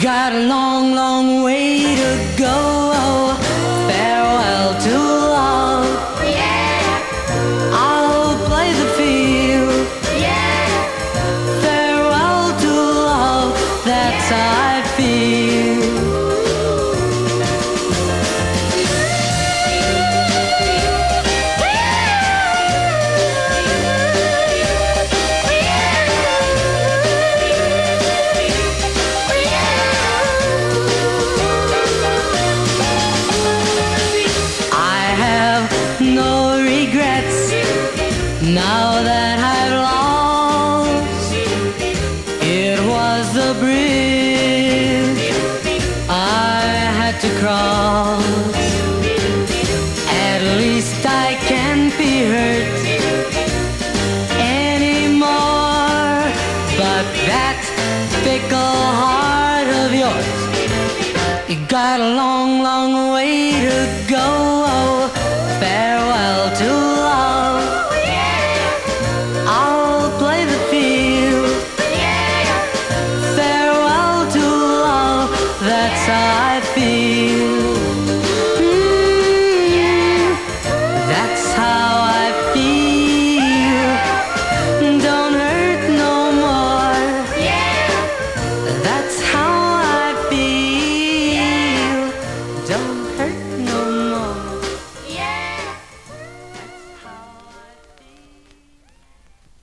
got a long, long way to go. Farewell to love. Yeah. I'll play the field. Yeah. Farewell to love. That's how I feel. No regrets now that I've lost. It was the bridge I had to cross. At least I can't be hurt anymore. But that fickle heart of yours, you got a long, long way to go. Farewell to